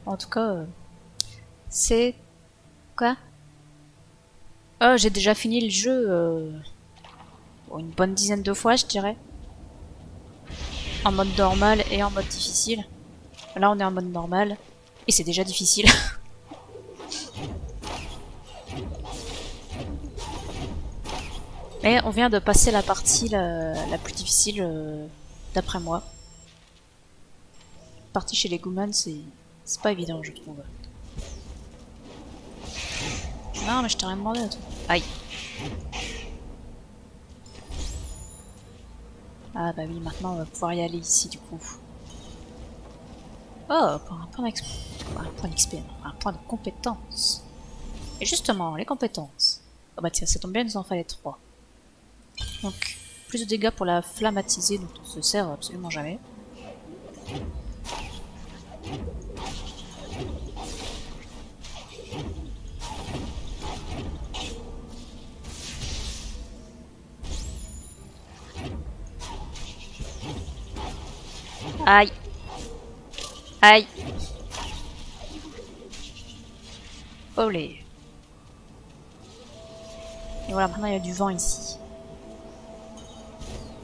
En tout cas, c'est... Quoi? J'ai déjà fini le jeu une bonne dizaine de fois, je dirais. En mode normal et en mode difficile. Là, on est en mode normal. Et c'est déjà difficile. Mais on vient de passer la partie la plus difficile d'après moi. La partie chez les Goomans, c'est pas évident, je trouve. Non, mais je t'ai rien demandé à toi. Aïe. Ah bah oui, maintenant on va pouvoir y aller ici du coup. Oh, pour un point d'XP. Un point d'XP, un point de compétence. Et justement, les compétences. Oh bah tiens, ça tombe bien, il nous en fallait 3. Donc, plus de dégâts pour la flamme attisée, dont on se sert absolument jamais. Aïe. Aïe. Olé. Et voilà, maintenant il y a du vent ici.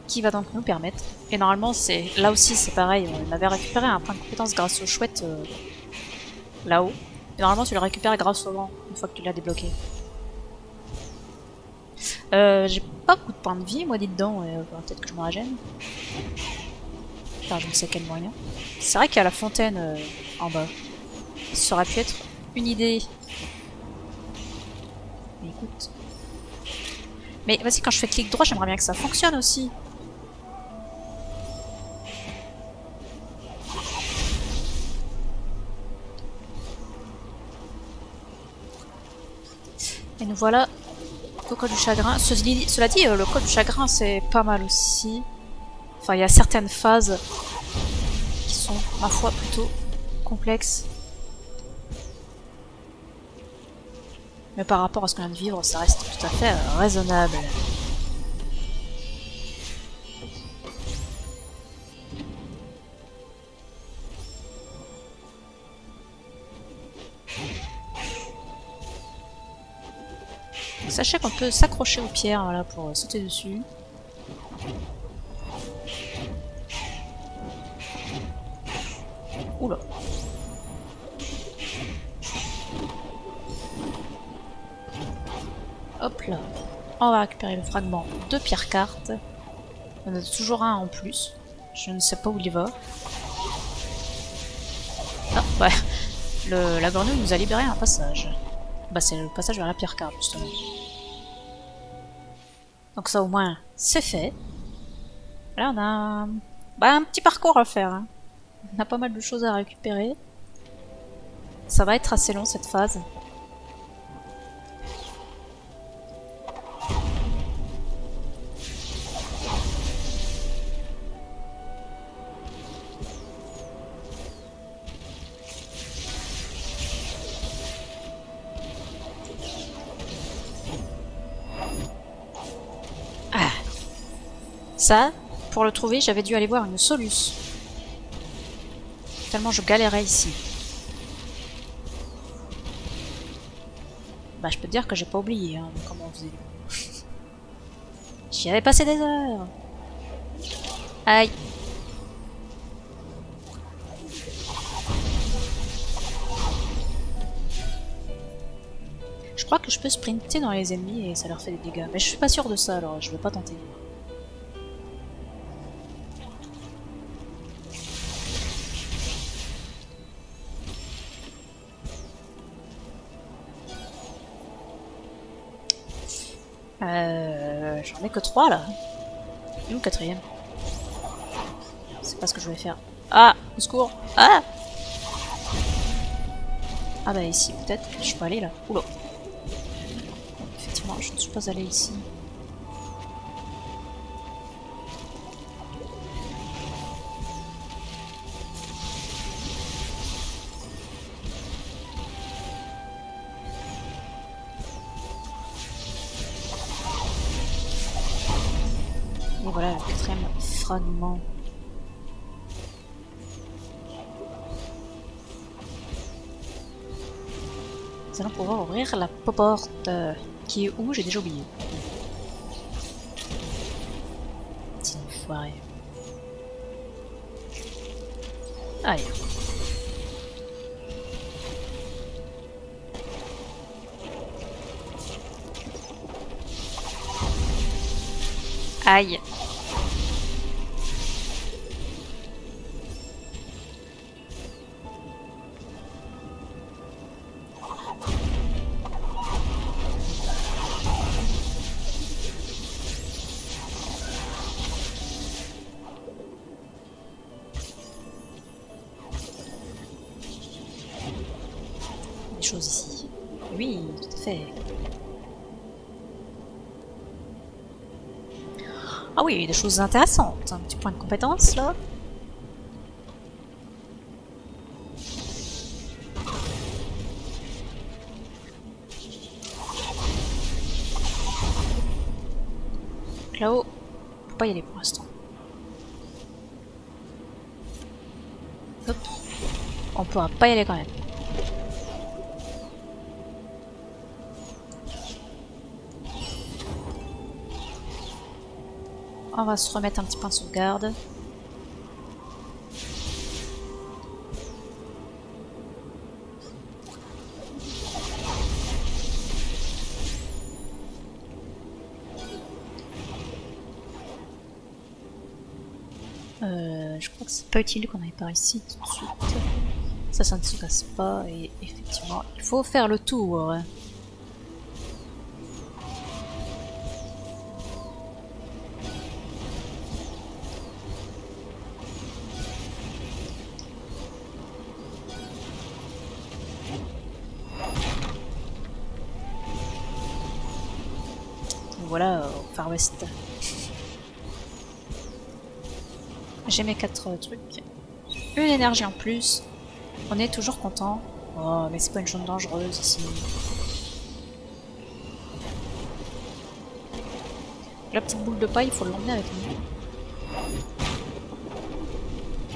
Qui va donc nous permettre. Et normalement, c'est là aussi c'est pareil, on avait récupéré un point de compétence grâce au chouette là-haut. Et normalement, tu le récupères grâce au vent, une fois que tu l'as débloqué. J'ai pas beaucoup de points de vie, moi, dit dedans, peut-être que je me régène. Enfin, je ne sais quel moyen. C'est vrai qu'il y a la fontaine en bas. Ça aurait pu être une idée. Mais écoute. Mais vas-y, quand je fais clic droit, j'aimerais bien que ça fonctionne aussi. Et nous voilà au col du chagrin. Cela dit, le col du chagrin, c'est pas mal aussi. Enfin, il y a certaines phases qui sont, ma foi, plutôt complexes. Mais par rapport à ce qu'on vient de vivre, ça reste tout à fait raisonnable. Sachez qu'on peut s'accrocher aux pierres voilà, pour sauter dessus. Oula. Hop là. On va récupérer le fragment de pierre carte. On en a toujours un en plus. Je ne sais pas où il va. Ah, ouais. La grenouille nous a libéré un passage. Bah c'est le passage vers la pierre carte justement. Donc ça au moins c'est fait. Là on a un petit parcours à faire. Hein. On a pas mal de choses à récupérer. Ça va être assez long cette phase. Ah. Ça, pour le trouver, j'avais dû aller voir une soluce. Tellement je galérais ici. Bah je peux te dire que j'ai pas oublié hein, comment on faisait. J'y avais passé des heures. Aïe. Je crois que je peux sprinter dans les ennemis et ça leur fait des dégâts. Mais je suis pas sûr de ça alors je vais pas tenter. J'en ai que 3 là. Et où le quatrième? C'est pas ce que je vais faire. Ah, au secours. Ah. Ah bah ici peut-être. Je peux aller là. Oula. Effectivement, je ne suis pas allé ici. Et voilà le quatrième fragment. Nous allons pouvoir ouvrir la porte. Qui est où? J'ai déjà oublié. Petit enfoiré. Allez. Aïe. Des choses ici. Oui, tout à fait. Ah oui, des choses intéressantes. Un petit point de compétence là. Là-haut, on peut pas y aller pour l'instant. Hop. On pourra pas y aller quand même. On va se remettre un petit point de sauvegarde. Je crois que c'est pas utile qu'on aille par ici tout de suite. Ça ne se casse pas et effectivement, il faut faire le tour. Voilà, au Far West. J'ai mes 4 trucs. Une énergie en plus. On est toujours content. Oh, mais c'est pas une zone dangereuse ici. La petite boule de paille, il faut l'emmener avec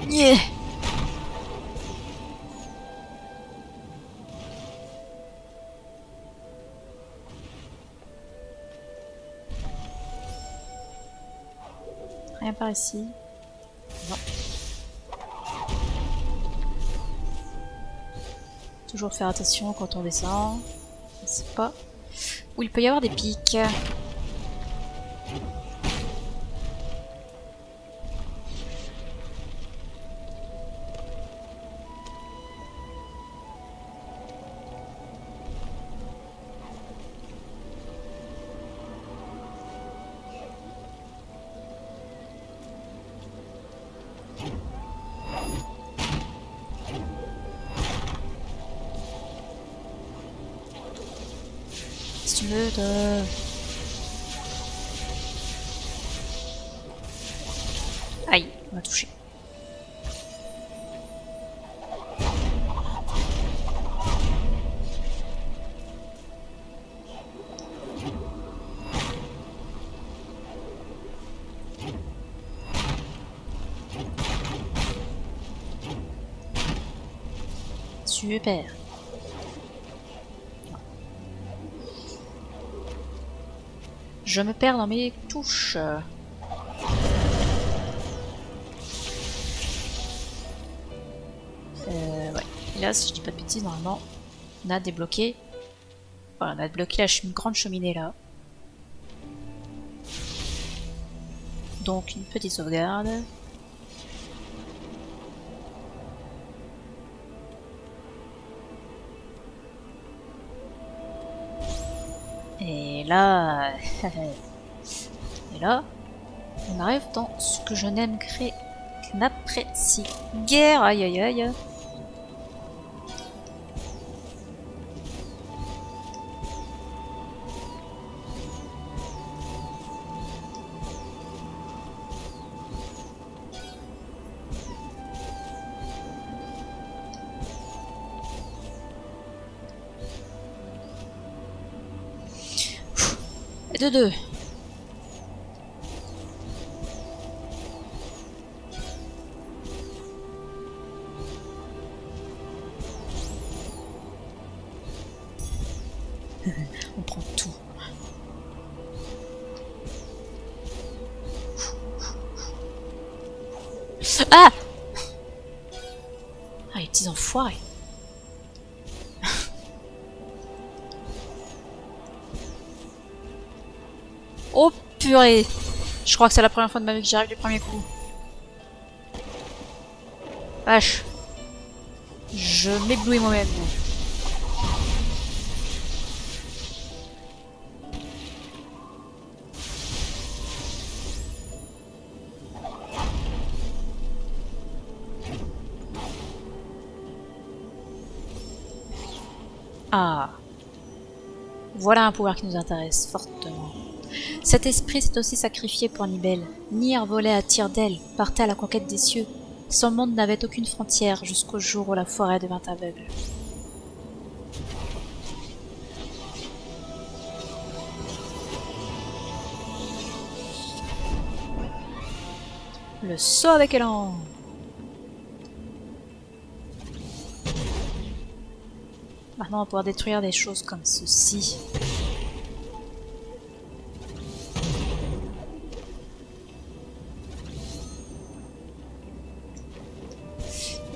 nous. Yeah. Rien par ici. Non. Toujours faire attention quand on descend. Je ne sais pas où il peut y avoir des pics. Si tu veux de... Aïe, on m'a touché. Super. Je me perds dans mes touches. Ouais. Et là, si je dis pas de bêtises, normalement, on a débloqué. Voilà, on a débloqué une grande cheminée là. Donc une petite sauvegarde. Et là... Et là, on arrive dans ce que je n'apprécie guère. Aïe aïe aïe. De deux. On prend tout. Ah! Ah, les petits enfoirés. Oh purée! Je crois que c'est la première fois de ma vie que j'y arrive du premier coup. Vache. Je m'éblouis moi-même. Ah. Voilà un pouvoir qui nous intéresse fortement. Cet esprit s'est aussi sacrifié pour Nibel. Nier volait à tire d'aile, partait à la conquête des cieux. Son monde n'avait aucune frontière jusqu'au jour où la forêt devint aveugle. Le saut avec élan. Maintenant on va pouvoir détruire des choses comme ceci.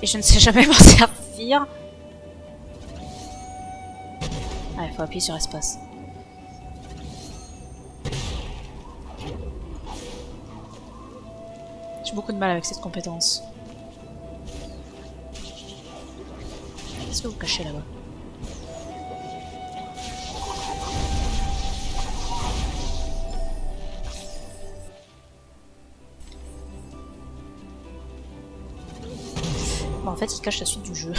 Et je ne sais jamais m'en servir. Ah, il faut appuyer sur espace. J'ai beaucoup de mal avec cette compétence. Qu'est-ce que vous cachez là-bas? Bon, en fait, il cache la suite du jeu.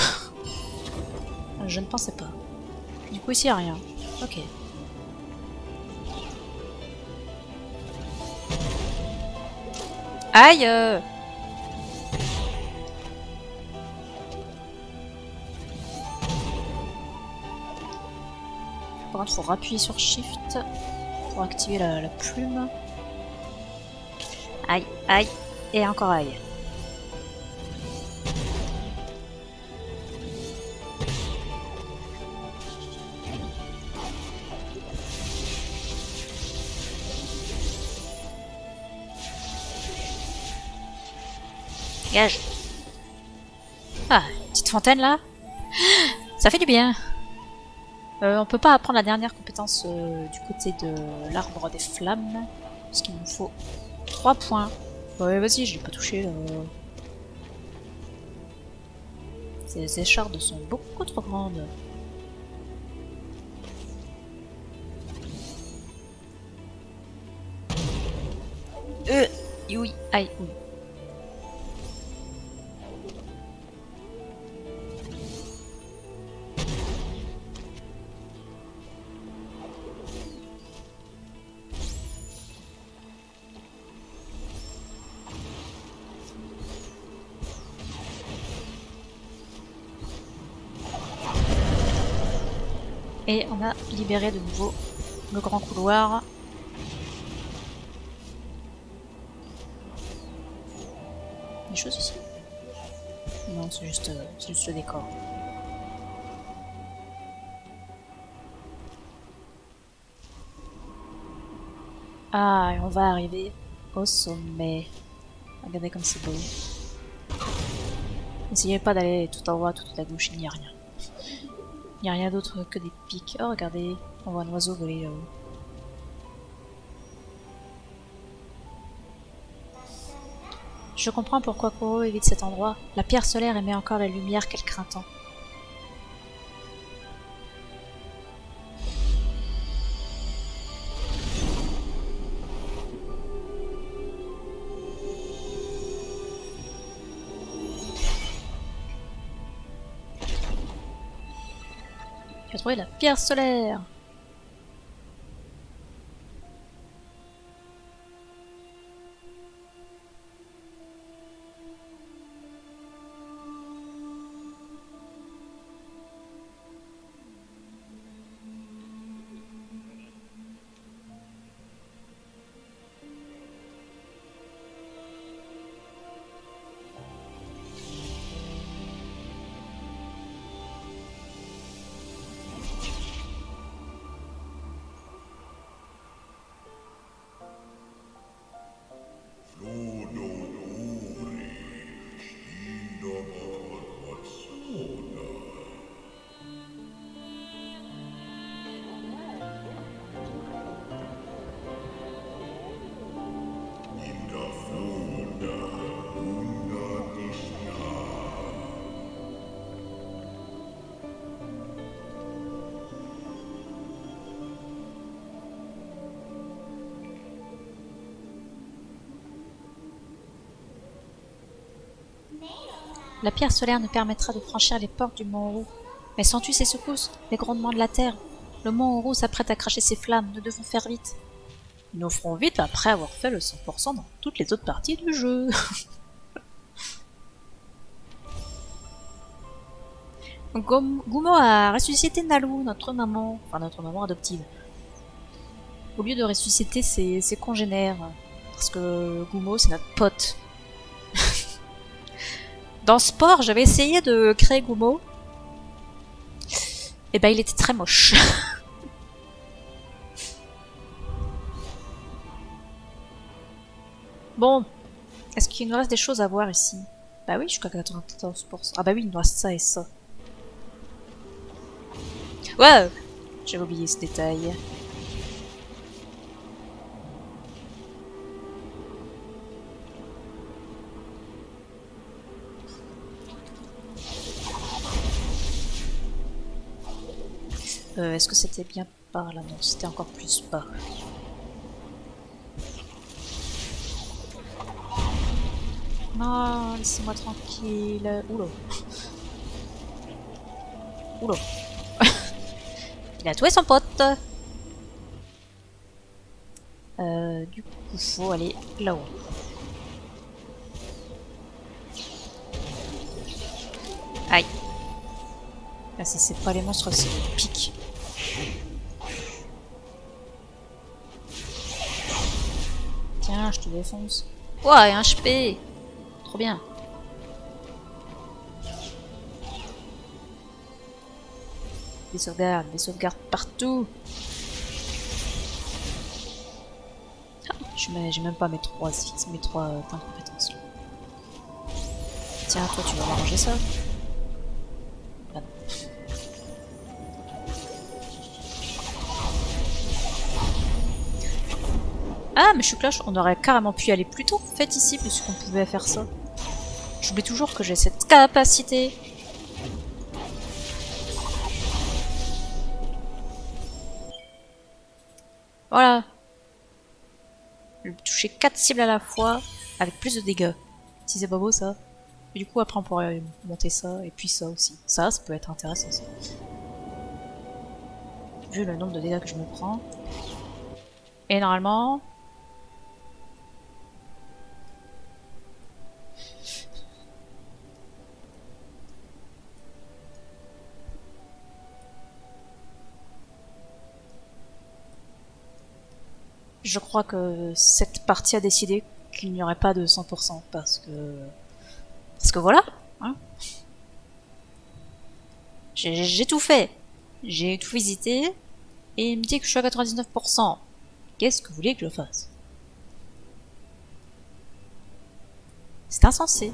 Je ne pensais pas. Du coup, ici, il n'y a rien. Ok. Aïe! Par contre, il faut appuyer sur Shift pour activer la plume. Aïe, aïe, et encore aïe. Gage. Ah, petite fontaine là. Ça fait du bien. On peut pas apprendre la dernière compétence du côté de l'arbre des flammes. Parce qu'il nous faut 3 points. Ouais, vas-y, je l'ai pas touché là. Ces échardes sont beaucoup trop grandes. Oui, aïe, oui. Et on a libéré de nouveau le grand couloir. Des choses ici? Non, c'est juste le décor. Ah, et on va arriver au sommet. Regardez comme c'est beau. N'essayez pas d'aller tout en haut, tout à gauche, il n'y a rien. Il n'y a rien d'autre que des pics. Oh, regardez, on voit un oiseau voler là-haut. Je comprends pourquoi Koro évite cet endroit. La pierre solaire émet encore la lumière qu'elle craint tant. Tu as trouvé la pierre solaire! La pierre solaire nous permettra de franchir les portes du mont Oro. Mais sens-tu ces secousses, les grondements de la terre? Le mont Oro s'apprête à cracher ses flammes, nous devons faire vite. Nous ferons vite après avoir fait le 100% dans toutes les autres parties du jeu. Gumo a ressuscité Nalu, notre maman adoptive. Au lieu de ressusciter ses congénères, parce que Gumo c'est notre pote. Dans Sport, j'avais essayé de créer Gumo. Et ben il était très moche. Bon, est-ce qu'il nous reste des choses à voir ici? Bah oui, jusqu'à 94%. Ah bah oui, il nous reste ça et ça. Ouais, j'avais oublié ce détail. Est-ce que c'était bien par là? Non, c'était encore plus bas. Non, laissez-moi tranquille. Oula. Oula. Il a tué son pote. Du coup, faut aller là-haut. Aïe. Ah, si c'est pas les monstres, c'est les pics. Tiens, je te défonce. Ouah, et un HP. Trop bien. Des sauvegardes partout. Ah, j'ai même pas mes trois points de compétence. Tiens, toi, tu vas m'arranger ça. Ah, non. Ah, mais je suis cloche, on aurait carrément pu y aller plus tôt, en fait, ici, puisqu'on pouvait faire ça. J'oublie toujours que j'ai cette capacité. Voilà. Toucher 4 cibles à la fois, avec plus de dégâts. Si c'est pas beau, ça. Et du coup, après, on pourrait monter ça, et puis ça aussi. Ça peut être intéressant, ça. Vu le nombre de dégâts que je me prends. Et normalement... Je crois que cette partie a décidé qu'il n'y aurait pas de 100% parce que voilà, hein. J'ai tout fait. J'ai tout visité et il me dit que je suis à 99%. Qu'est-ce que vous voulez que je fasse? C'est insensé.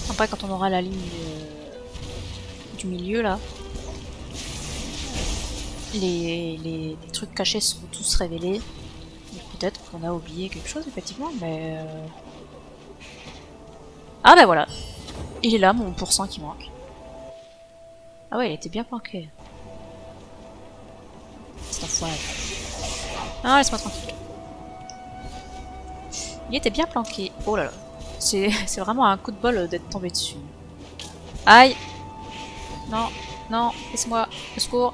Après, quand on aura la ligne du milieu là, les trucs cachés seront tous révélés. Peut-être qu'on a oublié quelque chose effectivement, mais... Ah bah voilà, il est là mon pourcent qui manque. Ah ouais, il était bien planqué. C'est enfoiré. Ah, laisse-moi tranquille. Il était bien planqué. Oh là là. C'est vraiment un coup de bol d'être tombé dessus. Aïe. Non, non, laisse-moi. Au secours.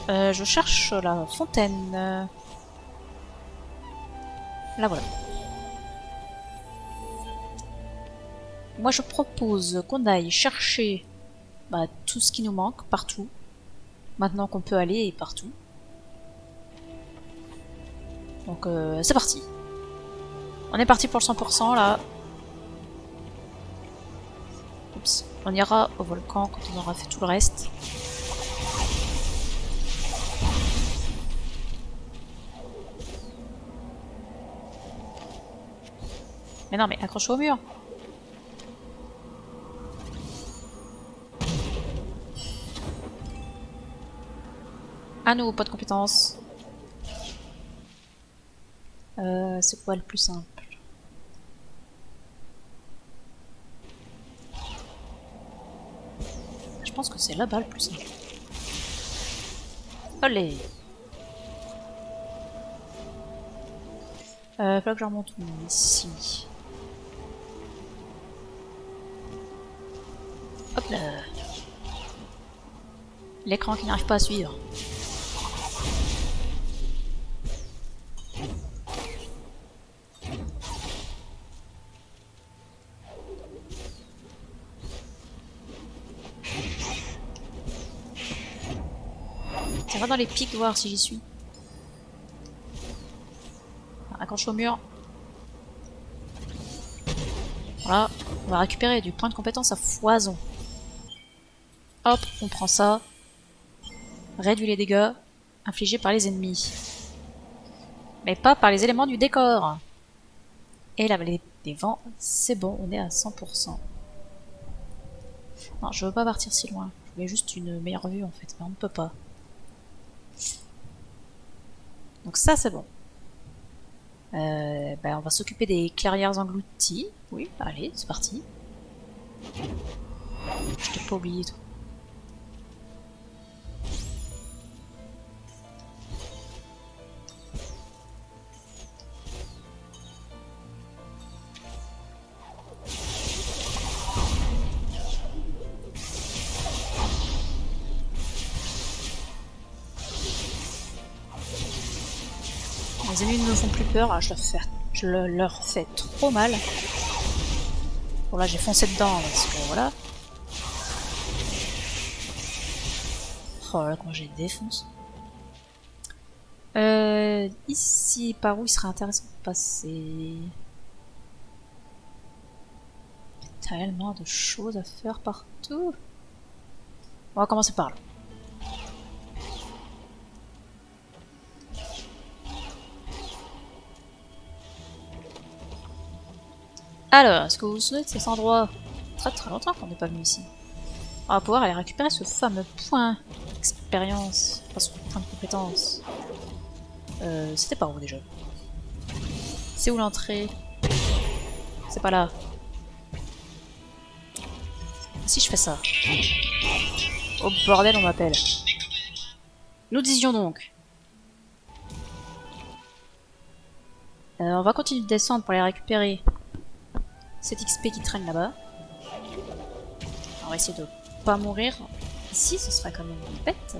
Je cherche la fontaine. Là voilà. Moi je propose qu'on aille chercher tout ce qui nous manque partout. Maintenant qu'on peut aller partout. Donc c'est parti. On est parti pour le 100% là. Oups. On ira au volcan quand on aura fait tout le reste. Mais non mais accroche au mur. À nous, pas de compétences. C'est quoi le plus simple? pense que c'est là-bas le plus simple. Allez. Faut que je remonte ici. Hop là. L'écran qui n'arrive pas à suivre. Ça va dans les pics voir si j'y suis. Accroche au mur. Voilà, on va récupérer du point de compétence à foison. Hop, on prend ça. Réduit les dégâts infligés par les ennemis. Mais pas par les éléments du décor. Et la vallée des vents, c'est bon, on est à 100%. Non, je veux pas partir si loin. Je voulais juste une meilleure vue en fait, mais on ne peut pas. Donc ça c'est bon. On va s'occuper des clairières englouties. Oui, allez, c'est parti. Je t'ai pas oublié toi. Les ennemis ne me font plus peur, ah, je leur fais trop mal. Bon là j'ai foncé dedans parce que voilà. Oh là comment j'ai défonce. Ici par où il serait intéressant de passer. Il y a tellement de choses à faire partout. On va commencer par là. Alors, est-ce que vous vous souvenez de cet endroit? Très très longtemps qu'on n'est pas venu ici. On va pouvoir aller récupérer ce fameux point d'expérience, enfin ce point de compétence. C'était par où déjà? C'est où l'entrée? C'est pas là. Si je fais ça. Oh bordel, on m'appelle. Nous disions donc. On va continuer de descendre pour aller récupérer cet XP qui traîne là-bas. On va essayer de pas mourir. Ici, ce sera quand même bête.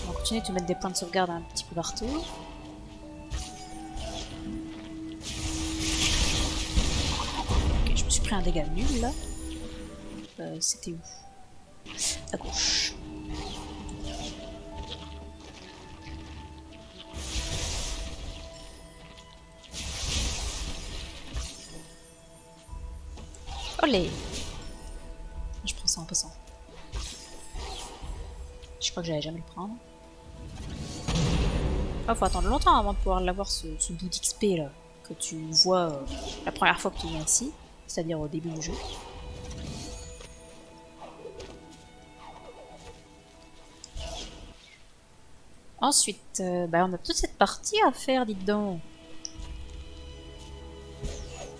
On va continuer de te mettre des points de sauvegarde un petit peu partout. Ok, je me suis pris un dégât nul là. C'était où? À gauche. Olé! Je prends ça en passant. Je crois que j'allais jamais le prendre. Ah, faut attendre longtemps avant de pouvoir l'avoir ce bout d'XP là que tu vois la première fois que tu viens ici, c'est-à-dire au début du jeu. Ensuite, on a toute cette partie à faire, dites donc.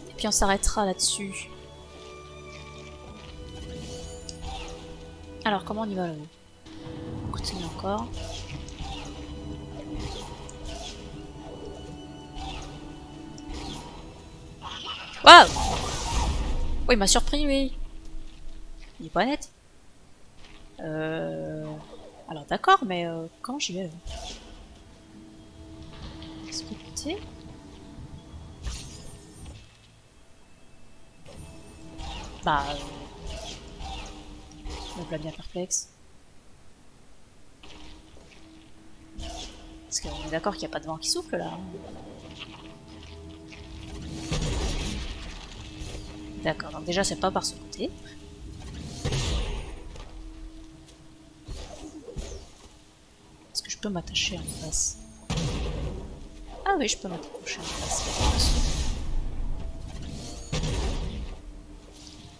Et puis on s'arrêtera là-dessus. Alors, comment on y va là-haut? On continue encore. Waouh! Oui, il m'a surpris, oui. Il est pas net. Alors d'accord, mais comment j'y vais? Est-ce que tu sais? Bah... me voilà bien perplexe. Parce qu'on est d'accord qu'il n'y a pas de vent qui souffle là. D'accord, donc déjà c'est pas par ce côté. Est-ce que je peux m'attacher en face? Ah oui, je peux m'attacher en face.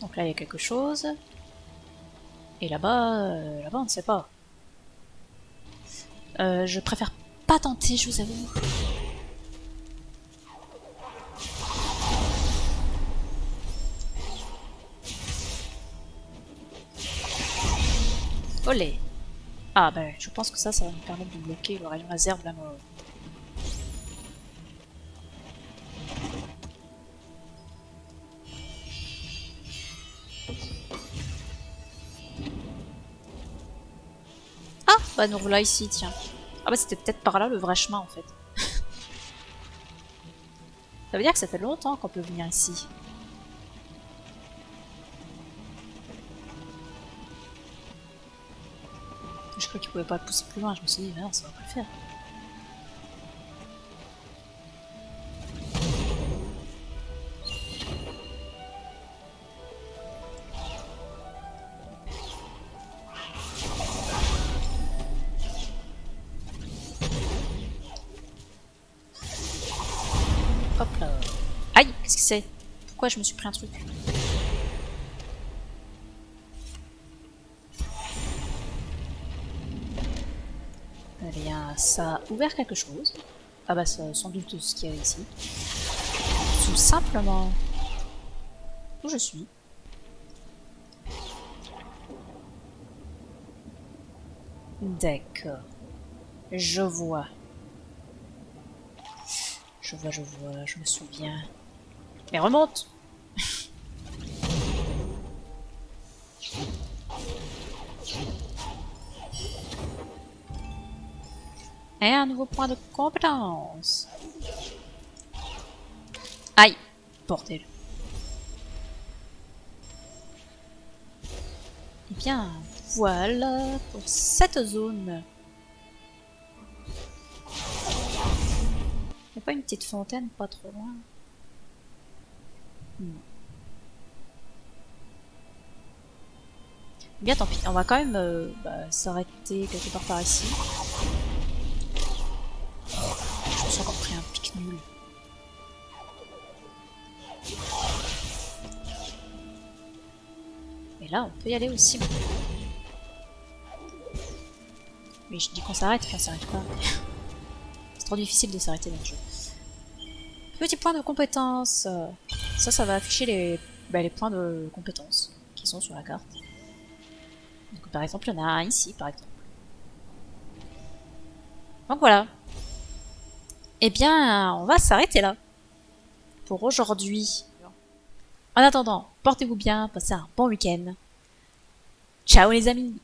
Donc là il y a quelque chose. Et là-bas, là-bas on ne sait pas. Je préfère pas tenter, je vous avoue. Olé. Ah bah je pense que ça va nous permettre de bloquer le rayon laser de la mort. Ah bah nous voilà ici, tiens. Ah bah c'était peut-être par là le vrai chemin en fait. Ça veut dire que ça fait longtemps qu'on peut venir ici. Je crois qu'il pouvait pas le pousser plus loin, je me suis dit, mais non, ça va pas le faire. Hop là. Aïe, qu'est-ce que c'est? Pourquoi je me suis pris un truc? Eh bien, ça a ouvert quelque chose. Ah bah, c'est sans doute ce qu'il y a ici. Tout simplement. Où je suis. D'accord. Je vois. Je vois, je me souviens. Mais remonte! Et un nouveau point de compétence. Aïe! Bordel. Eh bien, voilà pour cette zone. Y'a pas une petite fontaine pas trop loin? Bien tant pis, on va quand même s'arrêter quelque part par ici. Je me suis encore pris un pic nul. Et là, on peut y aller aussi. Mais je dis qu'on s'arrête, puis on s'arrête pas. C'est trop difficile de s'arrêter dans le jeu. Petit point de compétence. Ça va afficher les points de compétence qui sont sur la carte. Donc, par exemple, il y en a un ici, par exemple. Donc voilà. Eh bien, on va s'arrêter là. Pour aujourd'hui. En attendant, portez-vous bien, passez un bon week-end. Ciao les amis!